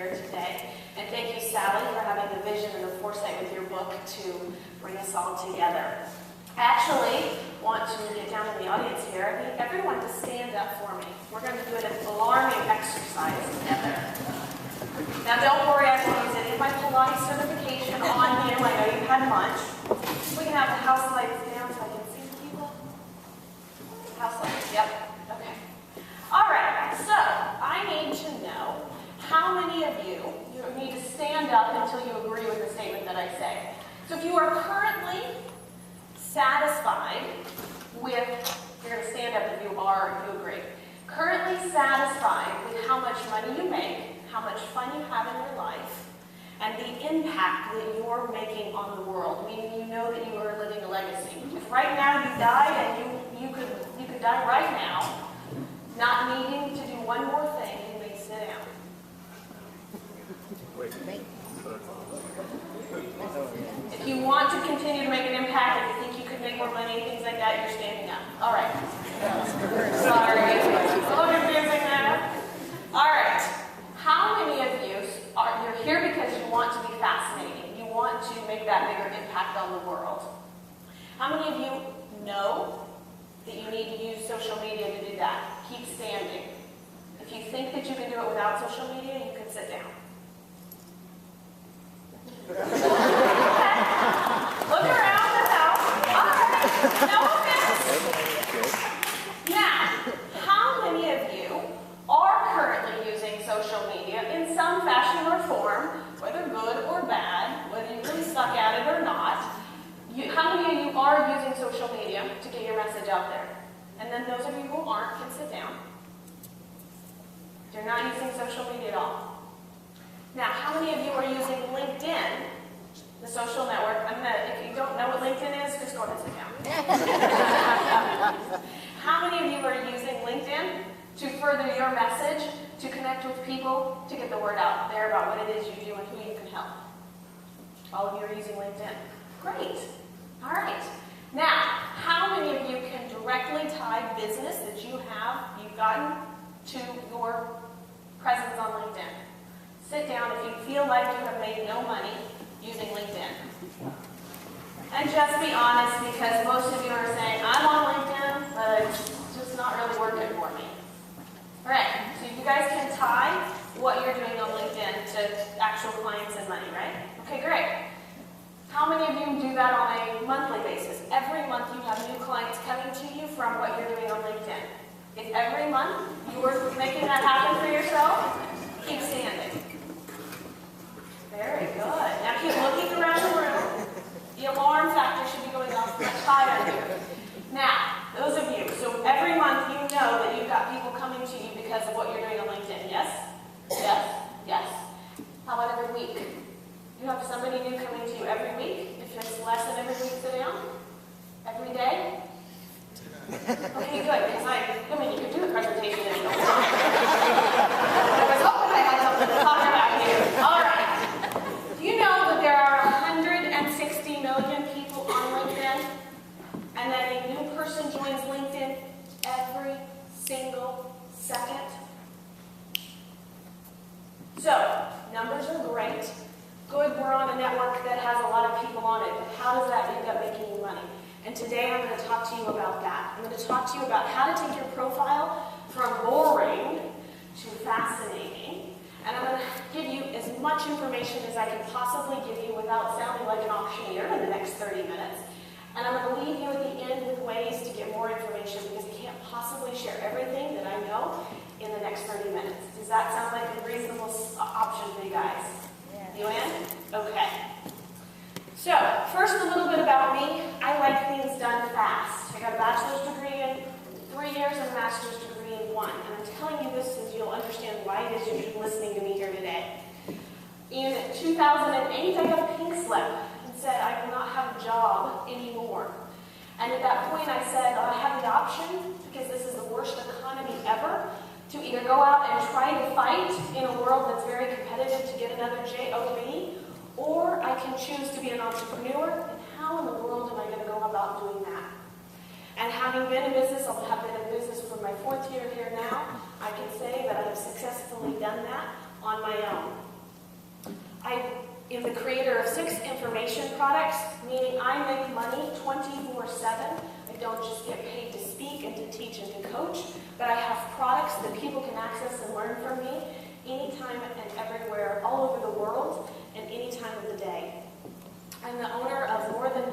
here today. And thank you, Sally, for having the vision and the foresight with your book to bring us all together. I actually want to get down in the audience here. I need everyone to stand up for me. We're going to do an alarming exercise together. Now, don't worry, I won't use any of my Pilates certification on you. I know you've had lunch. We can have the house lights down so I can see people. House lights, yep. Okay. All right, so I need to know how many of you need to stand up until you agree with the statement that I say. So if you are currently satisfied with, you're going to stand up if you are, if you agree, currently satisfied with how much money you make, how much fun you have in your life, and the impact that you're making on the world, meaning you know that you are living a legacy. If right now you died and you could die right now, not needing to do one more thing, you may sit down. If you want to continue to make an impact, if you think you could make more money, things like that, you're standing up. All right. Sorry. It's a little confusing now. All right. How many of you you're here because you want to be fascinating? You want to make that bigger impact on the world. How many of you know that you need to use social media to do that? Keep standing. If you think that you can do it without social media, you can sit down. Okay. Look around the house. All right. No offense. Now, how many of you are currently using social media in some fashion or form, whether good or bad, whether you really suck at it or not? How many of you are using social media to get your message out there? And then those of you who aren't can sit down. You're not using social media at all. Now, how many of you are using LinkedIn, the social network? If you don't know what LinkedIn is, just go ahead and sit down. How many of you are using LinkedIn to further your message, to connect with people, to get the word out there about what it is you do and who you can help? All of you are using LinkedIn. Great. All right. Now, how many of you can directly tie business that you've gotten to your presence on LinkedIn? Sit down if you feel like you have made no money using LinkedIn. And just be honest, because most of you are saying, I'm on LinkedIn, but it's just not really working for me. All right, so you guys can tie what you're doing on LinkedIn to actual clients and money, right? Okay, great. How many of you do that on a monthly basis? Every month you have new clients coming to you from what you're doing on LinkedIn. If every month you were making that happen for yourself, keep standing. Very good. Now keep looking around the room. The alarm factor should be going off much higher here. Now, those of you, so every month you know that you've got people coming to you because of what you're doing on LinkedIn. Yes? Yes? Yes. How about every week? You have somebody new coming to you every week? If it's less than every week, sit down? Every day? Okay, good, because you could do the presentation if you don't want. I was hoping I had something to talk about here. All right. Do you know that there are 160 million people on LinkedIn? And that a new person joins LinkedIn every single second? So, numbers are great. Good, we're on a network that has a lot of people on it, but how does that end up making you money? And today I'm going to talk to you about that. I'm going to talk to you about how to take your profile from boring to fascinating. And I'm going to give you as much information as I can possibly give you without sounding like an auctioneer in the next 30 minutes. And I'm going to leave you at the end with ways to get more information because I can't possibly share everything that I know in the next 30 minutes. Does that sound like a reasonable option for you guys? You in? Okay. So, first a little bit about me. I like things done fast. I got a bachelor's degree in 3 years and a master's degree in 1. And I'm telling you this so you'll understand why it is you're listening to me here today. In 2008, I got a pink slip and said I will not have a job anymore. And at that point I said I have the option, because this is the worst economy ever, to either go out and try to fight in a world that's very competitive to get another job, or I can choose to be an entrepreneur, and how in the world am I going to go about doing that? And having been in business, I have been in business for my 4th year here now, I can say that I have successfully done that on my own. I am the creator of 6 information products, meaning I make money 24/7. I don't just get paid to speak and to teach and to coach, but I have products that people can access and learn from me anytime and everywhere, all over the world, and any time of the day. I'm the owner of more than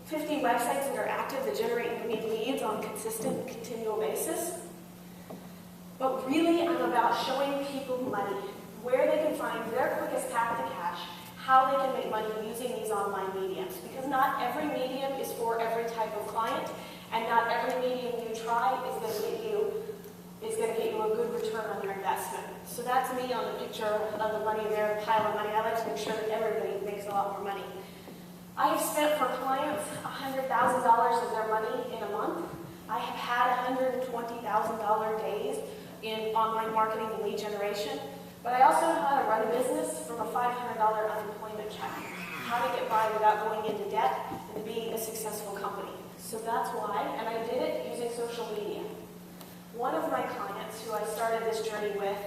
50 websites that are active that generate me leads on a consistent, continual basis. But really, I'm about showing people money, where they can find their quickest path to cash, how they can make money using these online mediums. Because not every medium is for every type of client, and not every medium you try is going to get you a good return on your investment. So that's me on the picture of the money there, the pile of money. I like to make sure that everybody makes a lot more money. I have spent for clients $100,000 of their money in a month. I have had $120,000 days in online marketing and lead generation. But I also know how to run a business from a $500 unemployment check, how to get by without going into debt, and to be a successful company. So that's why, and I did it using social media. One of my clients, who I started this journey with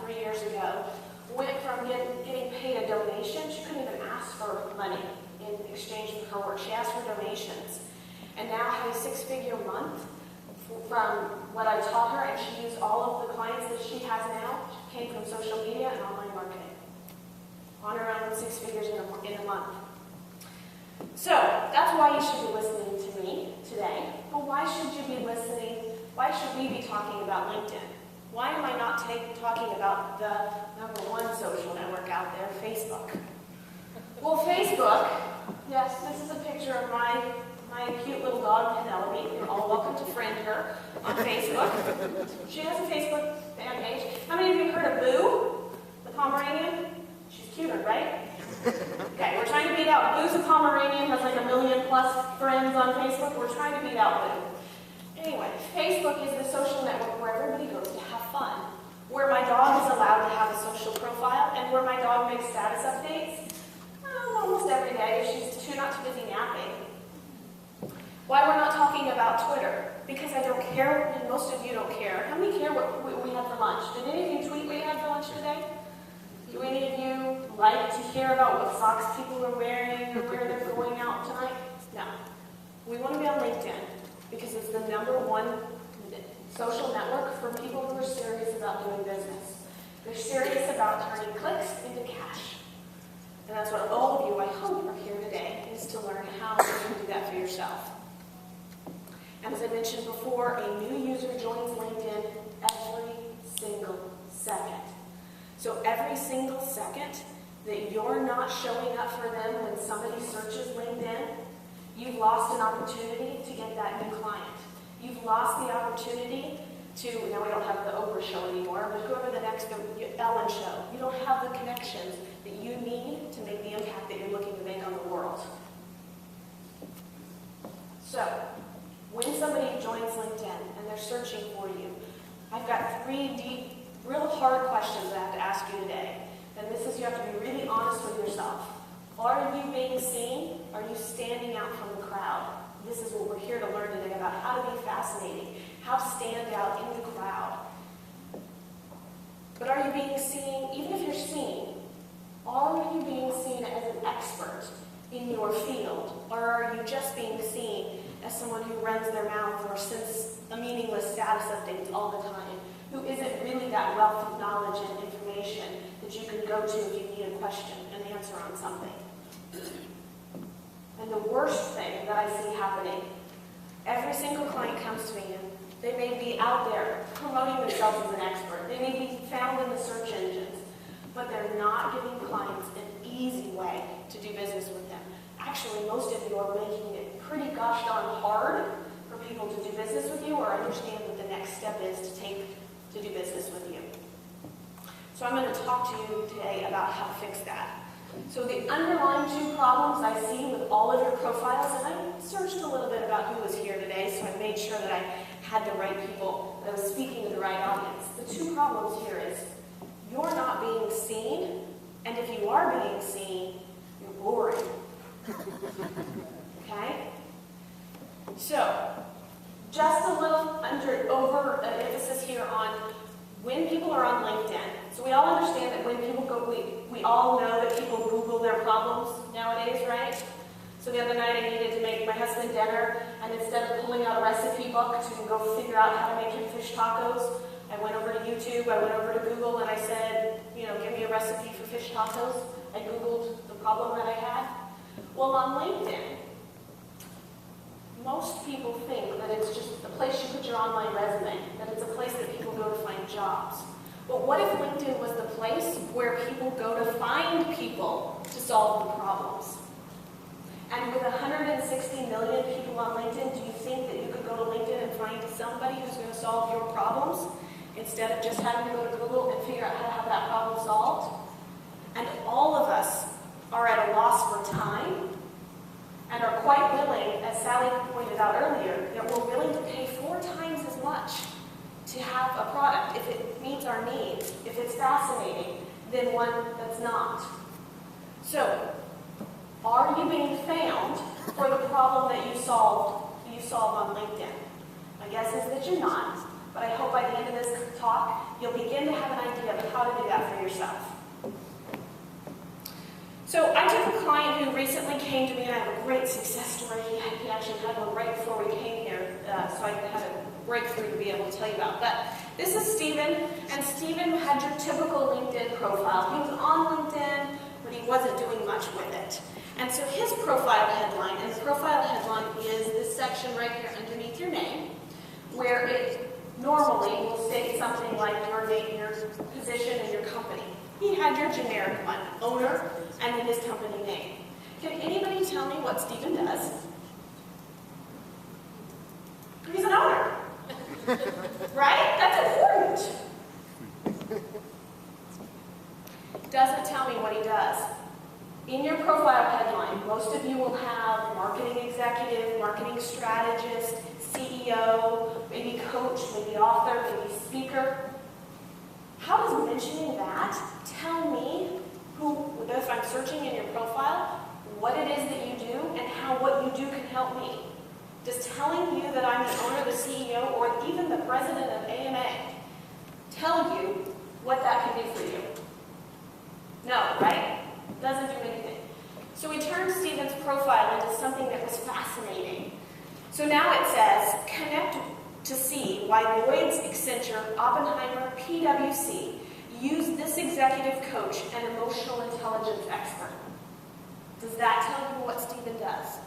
3 years ago, went from getting paid a donation. She couldn't even ask for money in exchange for her work. She asked for donations, and now had a 6-figure month from what I taught her, and she used all of the clients that she has now. She came from social media and online marketing. On her own, 6 figures in a month. So that's why you should be listening to me today. But why should you be listening? Why should we be talking about LinkedIn? Why am I not talking about the #1 social network out there, Facebook? Well, Facebook, yes, this is a picture of my cute little dog, Penelope. You're all welcome to friend her on Facebook. She has a Facebook fan page. How many of you have heard of Boo, the Pomeranian? She's cuter, right? Okay, we're trying to beat out Boo's a Pomeranian, has like 1 million+ friends on Facebook. We're trying to beat out Boo. Anyway, Facebook is the social network where everybody goes to have fun, where my dog is allowed to have a social profile, and where my dog makes status updates almost every day if she's not too busy napping. Why we're not talking about Twitter? Because I don't care, and most of you don't care. How many care what we had for lunch? Did any of you tweet what you had for lunch today? Do any of you like to hear about what socks people are wearing or where they're going out tonight? No. We want to be on LinkedIn because it's the #1 social network for people who are serious about doing business. They're serious about turning clicks into cash. And that's what all of you, I hope, are here today, is to learn how you can do that for yourself. And as I mentioned before, a new user joins LinkedIn every single second. So every single second that you're not showing up for them when somebody searches LinkedIn, you've lost an opportunity to get that new client. You've lost the opportunity to, now we don't have the Oprah show anymore, but whoever the next Ellen show, you don't have the connections that you need to make the impact that you're looking to make on the world. So, when somebody joins LinkedIn and they're searching for you, I've got 3 deep, real hard questions I have to ask you today. And this is, you have to be really honest with yourself. Are you being seen? Are you standing out from the crowd? This is what we're here to learn today about how to be fascinating, how to stand out in the crowd. But are you being seen, even if you're seen, are you being seen as an expert in your field? Or are you just being seen as someone who runs their mouth or sends a meaningless status updates all the time, who isn't really that wealth of knowledge and information that you can go to if you need a question and answer on something? And the worst thing that I see happening, every single client comes to me and they may be out there promoting themselves as an expert. They may be found in the search engines, but they're not giving clients an easy way to do business with them. Actually, most of you are making it pretty gosh darn hard for people to do business with you or understand what the next step is to take to do business with you. So I'm going to talk to you today about how to fix that. So the underlying 2 problems I see with all of your profiles, and I searched a little bit about who was here today, so I made sure that I had the right people, that I was speaking to the right audience. The 2 problems here is you're not being seen, and if you are being seen, you're boring. Okay? So, just a little emphasis here on when people are on LinkedIn. So we all understand that when people go, we all know that people Google their problems nowadays, right? So the other night I needed to make my husband dinner, and instead of pulling out a recipe book to go figure out how to make him fish tacos, I went over to YouTube, I went over to Google, and I said, give me a recipe for fish tacos. I Googled the problem that I had. Well, on LinkedIn, most people think that it's just a place you put your online resume, that it's a place that people go to find jobs. But what if LinkedIn was the place where people go to find people to solve the problems? And with 160 million people on LinkedIn, do you think that you could go to LinkedIn and find somebody who's going to solve your problems instead of just having to go to Google and figure out how to have that problem solved? And all of us are at a loss for time and are quite willing, as Sally pointed out earlier, that we're willing to pay 4 times as much to have a product if it meets our needs, if it's fascinating, than one that's not. So, are you being found for the problem that you solve on LinkedIn? My guess is that you're not, but I hope by the end of this talk, you'll begin to have an idea of how to do that for yourself. So I took a client who recently came to me, and I have a great success story. He actually had one right before we came here, so I had a breakthrough to be able to tell you about. But this is Stephen, and Stephen had your typical LinkedIn profile. He was on LinkedIn, but he wasn't doing much with it. And so his profile headline, and the profile headline is this section right here underneath your name, where it normally will state something like your name, your position, and your company. He had your generic one, owner, and then his company name. Can anybody tell me what Stephen does? He's an owner. Right? That's important. Doesn't tell me what he does. In your profile headline, most of you will have marketing executive, marketing strategist, CEO, maybe coach, maybe author, maybe speaker. How does mentioning that tell me if I'm searching in your profile, what it is that you do and how what you do can help me? Does telling you that I'm the owner, the CEO, or even the president of AMA tell you what that can do for you? No, right? Doesn't do anything. So we turned Stephen's profile into something that was fascinating. So now it says, connect to see why Lloyd's, Accenture, Oppenheimer, PwC use this executive coach and emotional intelligence expert. Does that tell you what Stephen does?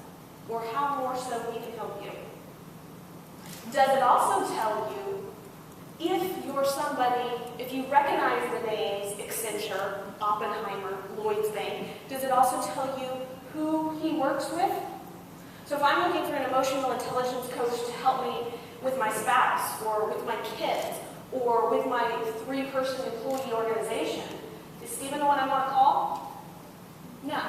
Or how more so we can help you? Does it also tell you if you're somebody, if you recognize the names Accenture, Oppenheimer, Lloyd's Bank, does it also tell you who he works with? So if I'm looking for an emotional intelligence coach to help me with my spouse, or with my kids, or with my 3-person employee organization, is Stephen the one I want to call? No.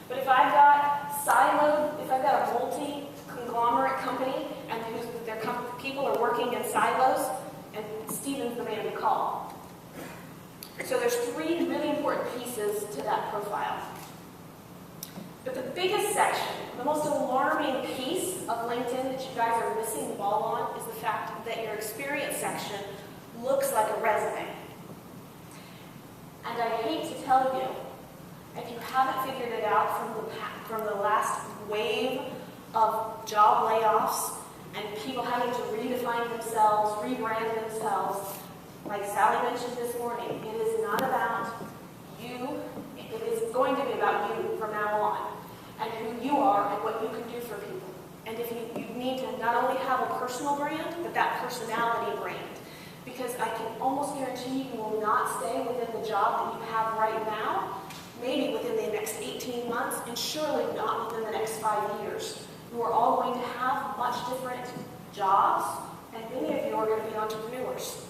But if I've got siloed, if I've got a multi-conglomerate company, and their people are working in silos, and Stephen's the man to call. So there's 3 really important pieces to that profile. But the biggest section, the most alarming piece of LinkedIn that you guys are missing the ball on is the fact that your experience section looks like a resume. And I hate to tell you, if you haven't figured it out from the last wave of job layoffs and people having to redefine themselves, rebrand themselves, like Sally mentioned this morning, it is not about you, it is going to be about you from now on, and who you are and what you can do for people. And if you need to not only have a personal brand, but that personality brand. Because I can almost guarantee you will not stay within the job that you have right now, maybe within the next 18 months, and surely not within the next 5 years. You are all going to have much different jobs, and many of you are going to be entrepreneurs.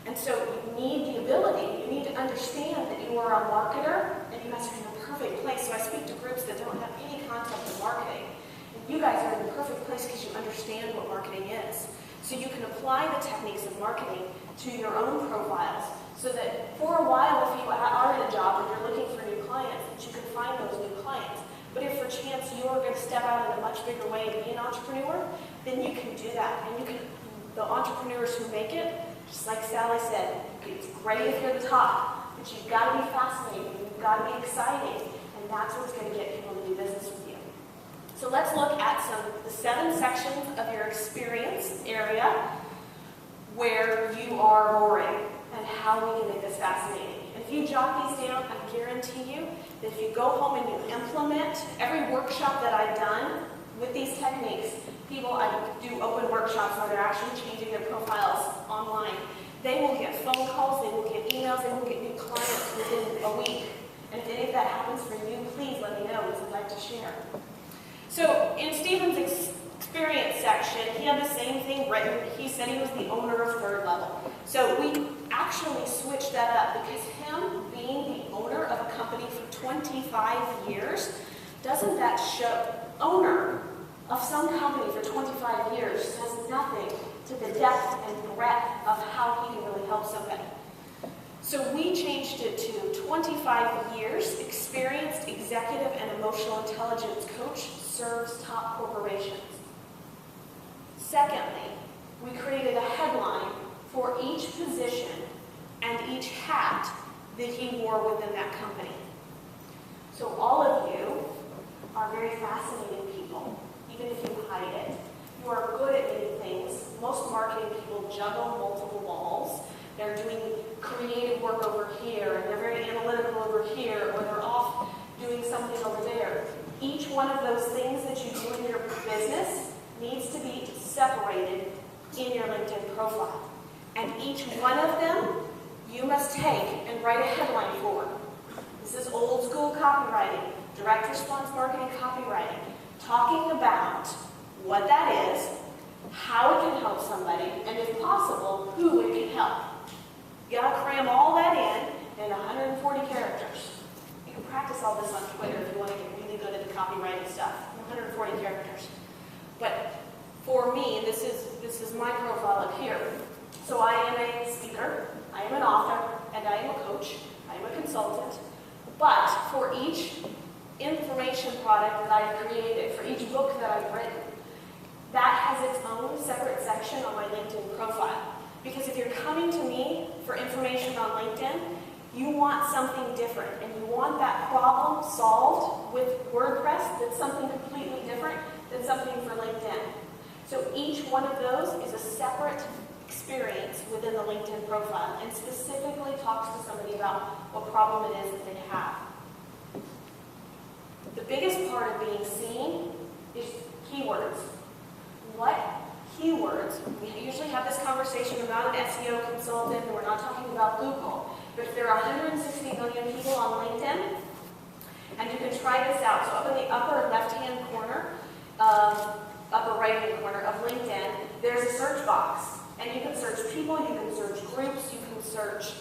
And so you need the ability, you need to understand that you are a marketer, and you guys are in the perfect place. So I speak to groups that don't have any concept of marketing. And you guys are in the perfect place because you understand what marketing is. So you can apply the techniques of marketing to your own profiles, so that for a while, if you are in a job and you're looking for new clients, that you can find those new clients. But if for chance you're going to step out in a much bigger way and be an entrepreneur, then you can do that. And you can, the entrepreneurs who make it, just like Sally said, it's great if you're the top, but you've got to be fascinating. You've got to be exciting, and that's what's going to get people to do business with you. So let's look at the 7 sections of your experience area where you are boring and how we can make this fascinating. And if you jot these down, I guarantee you that if you go home and you implement every workshop that I've done with these techniques, I do open workshops where they're actually changing their profiles online. They will get phone calls, they will get emails, they will get new clients within a week. And if any of that happens for you, please let me know, because I'd like to share. So in Stephen's experience section, he had the same thing written. He said he was the owner of third level. So we actually switched that up because him being the owner of a company for 25 years, doesn't that show owner of some company for 25 years says nothing to the depth and breadth of how he can really help somebody. So we changed it to 25 years, experienced executive and emotional intelligence coach, serves top corporations. Secondly, we created a headline for each position and each hat that he wore within that company. So all of you are very fascinating people, even if you hide it. You are good at many things. Most marketing people juggle multiple balls. They're doing creative work over here, and they're very analytical over here, or they're off doing something over there. Each one of those things that you do in your business needs to be separated in your LinkedIn profile. And each one of them, you must take and write a headline for. This is old school copywriting, direct response marketing copywriting, talking about what that is, how it can help somebody, and if possible, who it can help. You gotta cram all that in 140 characters. You can practice all this on Twitter if you want to get really good at the copywriting stuff. 140 characters. But for me, this is my profile up here. So I am a speaker, I am an author, and I am a coach, I am a consultant. But for each information product that I've created, for each book that I've written, that has its own separate section on my LinkedIn profile. Because if you're coming to me for information on LinkedIn, you want something different, and you want that problem solved with WordPress that's something completely different than something for LinkedIn. So each one of those is a separate experience within the LinkedIn profile and specifically talks to somebody about what problem it is that they have. The biggest part of being seen is keywords. What keywords? We usually have this conversation about an SEO consultant, and we're not talking about Google. But if there are 160 million people on LinkedIn, and you can try this out. So up in the upper left-hand corner, upper right-hand corner of LinkedIn, there's a search box. And you can search people, you can search groups, you can search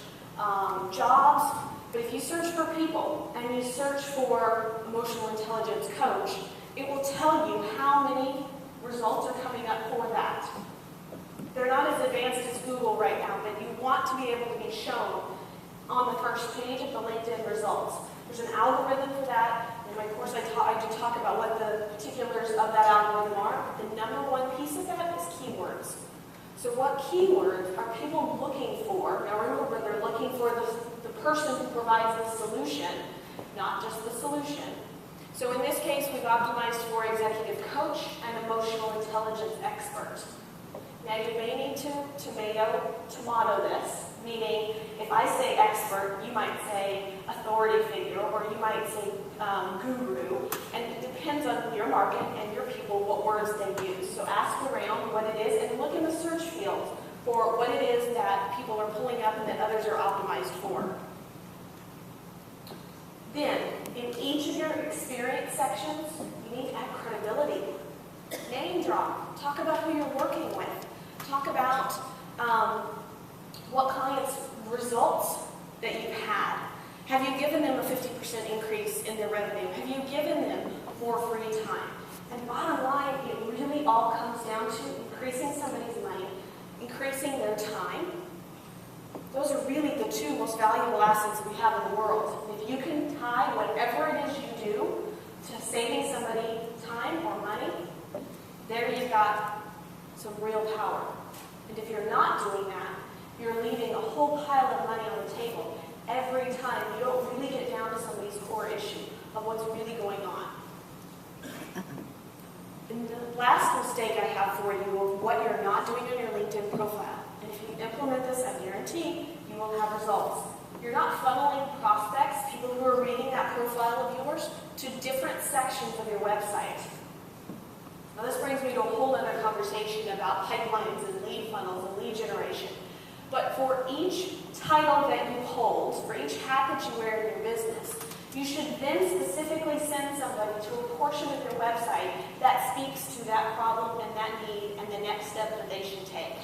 jobs. But if you search for people and you search for emotional intelligence coach, it will tell you how many results are coming up for that. They're not as advanced as Google right now, but you want to be able to be shown on the first page of the LinkedIn results. There's an algorithm for that. In my course, I do talk about what the particulars of that algorithm are. The number one piece of that is keywords. So what keywords are people looking for? Now remember, they're looking for the person who provides the solution, not just the solution. So in this case, we've optimized for executive coach and emotional intelligence expert. Now you may need to tomato this, meaning if I say expert, you might say authority figure, or you might say guru, and it depends on your market and your people what words they use. So ask around what it is and look in the search field for what it is that people are pulling up and that others are optimized for. Then, in each of your experience sections, you need to add credibility. Name drop. Talk about who you're working with. Talk about what clients' results that you've had. Have you given them a 50% increase in their revenue? Have you given them more free time? And bottom line, it really all comes down to increasing somebody's money, increasing their time. Those are really the two most valuable assets we have in the world. If you can tie whatever it is you do to saving somebody time or money, there you've got some real power. And if you're not doing that, you're leaving a whole pile of money on the table. every time. You don't really get down to somebody's core issue of what's really going on. And the last mistake I have for you of what you're not doing on your LinkedIn profile. And if you implement this, I guarantee you will have results. You're not funneling prospects, people who are reading that profile of yours, to different sections of your website. Now this brings me to a whole other conversation about pipelines and lead funnels and lead generation. But for each title that you hold, for each hat that you wear in your business, you should then specifically send somebody to a portion of your website that speaks to that problem and that need and the next step that they should take.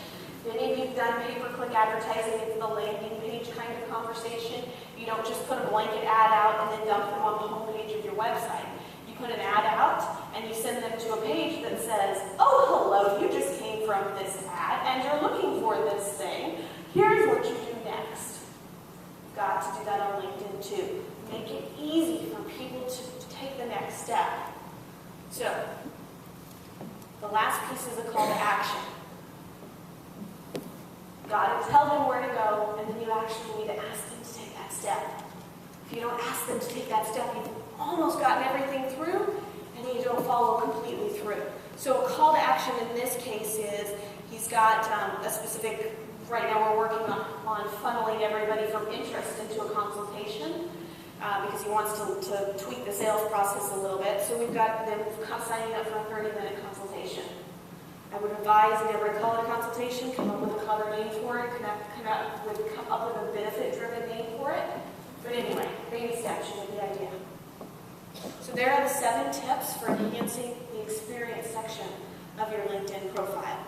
Many of you have done pay-per-click advertising. It's the landing page kind of conversation. You don't just put a blanket ad out and then dump them on the homepage of your website. You put an ad out and you send them to a page that says, oh, hello, you just came from this ad and you're looking for this thing. Here's what you do next. You've got to do that on LinkedIn too. Make it easy for people to take the next step. So, the last piece is a call to action. Got to tell them where to go, and then you actually need to ask them to take that step. If you don't ask them to take that step, you've almost gotten everything through, and then you don't follow completely through. So a call to action in this case is, he's got a specific, right now we're working on funneling everybody from interest into a consultation, because he wants to tweak the sales process a little bit. So we've got them signing up for a 30-minute consultation. I would advise in every color consultation, come up with a color name for it, come up with a benefit-driven name for it. But anyway, baby steps, you get the idea. So there are the 7 tips for enhancing the experience section of your LinkedIn profile.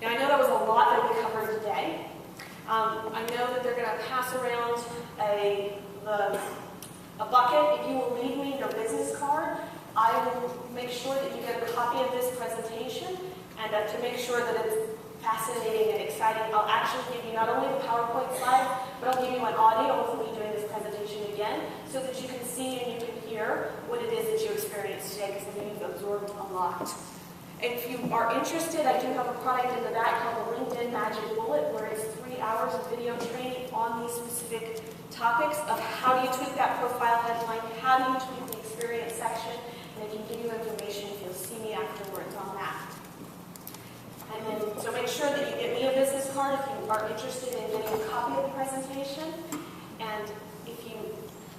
Now I know that was a lot that we covered today. I know that they're going to pass around a bucket. If you will leave me your business card, I will make sure that you get a copy of this presentation, and to make sure that it's fascinating and exciting, I'll actually give you not only the PowerPoint slides, but I'll give you an audio of me doing this presentation again, so that you can see and you can hear what it is that you experienced today, because I know you've absorbed a lot. If you are interested, I do have a product in the back called the LinkedIn Magic Bullet, where it's 3 hours of video training on these specific topics of how do you tweak that profile headline, how do you tweak the experience section, and I can give you information if you'll see me afterwards on that. And then, so make sure that you get me a business card if you are interested in getting a copy of the presentation. And if you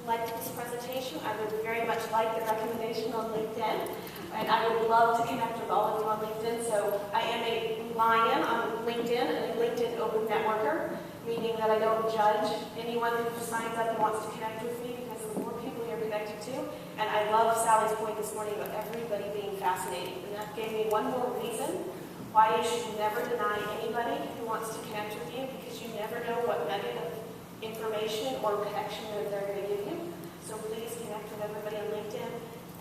liked this presentation, I would very much like the recommendation on LinkedIn. And I would love to connect with all of you on LinkedIn. So I am a lion on LinkedIn, and a LinkedIn open networker, meaning that I don't judge anyone who signs up and wants to connect with me, because the more people you're connected to. And I love Sally's point this morning about everybody being fascinating. And that gave me one more reason why you should never deny anybody who wants to connect with you, because you never know what nugget of information or connection that they're going to give you. So please connect with everybody on LinkedIn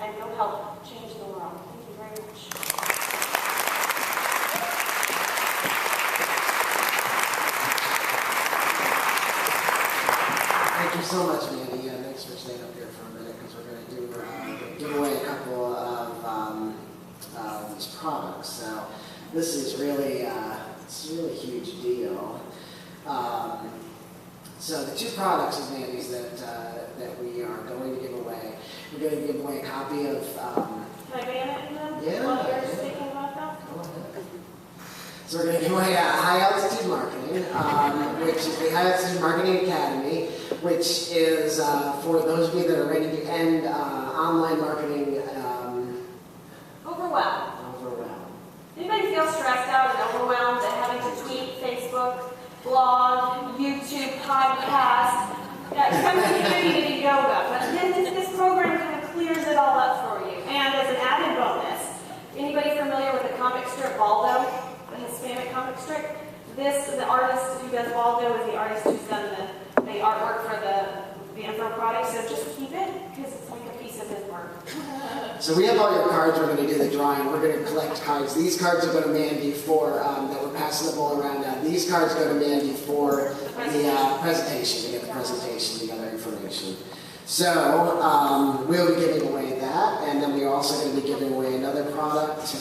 and go help change the world. Thank you very much. Thank you so much, Mandy. Thanks for staying up here for a minute, because we're going to give away a couple of these products. So this is really it's a really huge deal. So the 2 products of Mandy's that we are going to give away. We're going to give away a copy of. Can I ban it in them? Yeah. While you're speaking about that? Go ahead. So we're going to give away High Altitude Marketing, which is the High Altitude Marketing Academy, which is for those of you that are ready to end online marketing Overwhelmed. Anybody feel stressed out and overwhelmed at having to tweet, Facebook, blog, YouTube, podcast? Sometimes you maybe need yoga, but this program kind of clears it all up for you. And as an added bonus, anybody familiar with the comic strip Baldo, the Hispanic comic strip? The artist who does Baldo is the artist who's done the artwork for the Emperor product. So just keep it, because it's like a piece of his work. So we have all your cards. We're going to do the drawing. We're going to collect cards. These cards are going to Mandy for that we're passing the ball around now. These cards go to Mandy for the presentation, to get the presentation, the other information. So we'll be giving away that, and then we're also going to be giving away another product.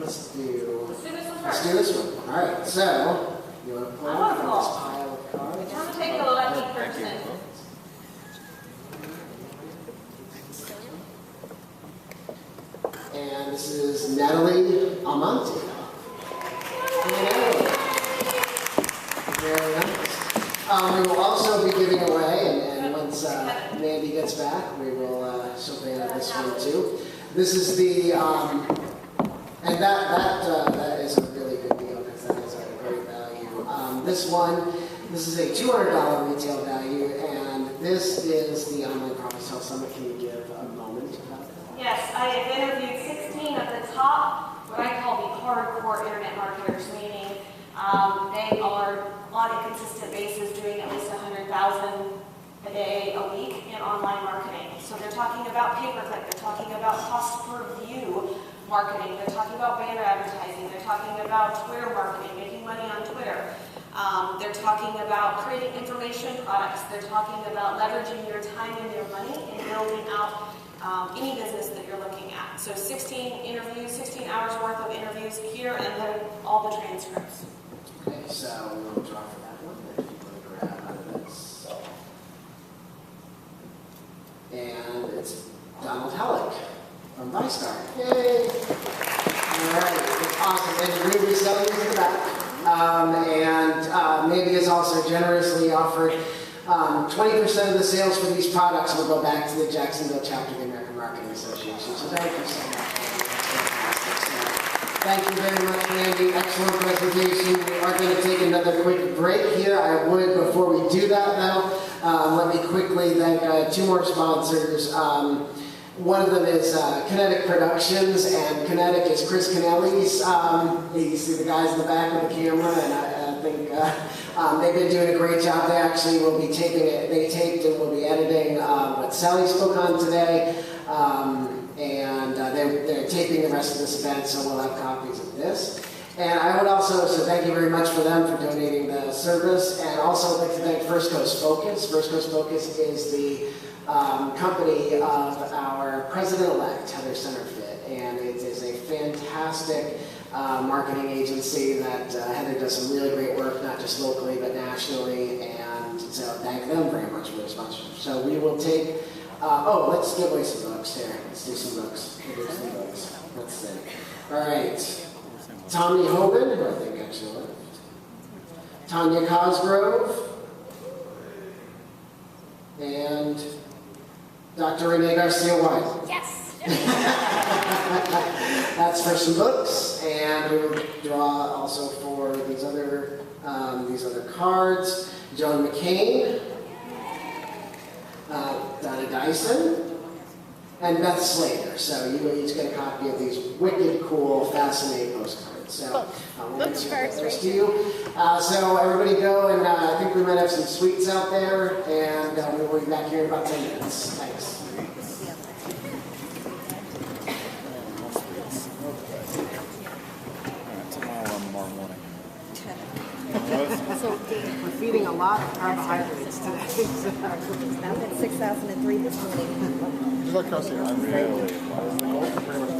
Let's do this one first. Let's do this one. All right. So you want to pull from this pile of cards. I'm going to take the lucky person. And this is Natalie Almonte. Natalie. Very nice. We will also be giving away, and once Mandy gets back, we will she'll be on this one too. This is the, and that is a really good deal because that is a great value. This is a $200 retail value, and this is the Online Promise Health Summit. Can you give a moment about that? Yes, I have interviewed 16 of the top, what I call the hardcore internet marketers, meaning they are on a consistent basis doing at least 100,000 a day, a week in online marketing. So they're talking about pay-per-click, they're talking about cost per view marketing, they're talking about banner advertising, they're talking about Twitter marketing, making money on Twitter. They're talking about creating information products. They're talking about leveraging your time and your money and building out any business that you're looking at. So 16 interviews, 16 hours worth of interviews here, and then all the transcripts. Okay, so we'll draw for that one. If you want to grab out of this. And it's Donald Hellick from ViStar. Yay! All right, awesome. And we resell these in the back. Maybe has also generously offered 20% of the sales for these products will go back to the Jacksonville chapter of the American Marketing Association. So thank you so much. Thank you very much, Randy. Excellent presentation. We are going to take another quick break here. I would, before we do that though, let me quickly thank two more sponsors. One of them is Kinetic Productions, and Kinetic is Chris Kennelly's. You see the guys in the back with the camera, and I think they've been doing a great job. They actually will be taping it. They taped and will be editing what Sally spoke on today, they're taping the rest of this event, so we'll have copies of this. And I would also, so thank you very much for them for donating the service, and also I'd like to thank First Coast Focus. First Coast Focus is the company of our president-elect, Heather Centerfit, and it is a fantastic marketing agency that Heather does some really great work, not just locally, but nationally, and so thank them very much for their sponsorship. So we will take, let's give away some books here. Let's do some books. We'll do some books. Let's see. All right. Tommy Hoban, who I think actually left. Tanya Cosgrove. And Dr. Renee Garcia White. Yes. That's for some books, and we will draw also for these other cards. Joan McCain, Donna Dyson, and Beth Slater. So you will each get a copy of these wicked, cool, fascinating postcards. So we'll get those to you. So everybody go, and I think we might have some sweets out there, and we will be back here in about 10 minutes. Thanks. So we're feeding a lot of carbohydrates today. I'm at 6,003 this morning. Just like Kelsey, I'm really, the goal is pretty much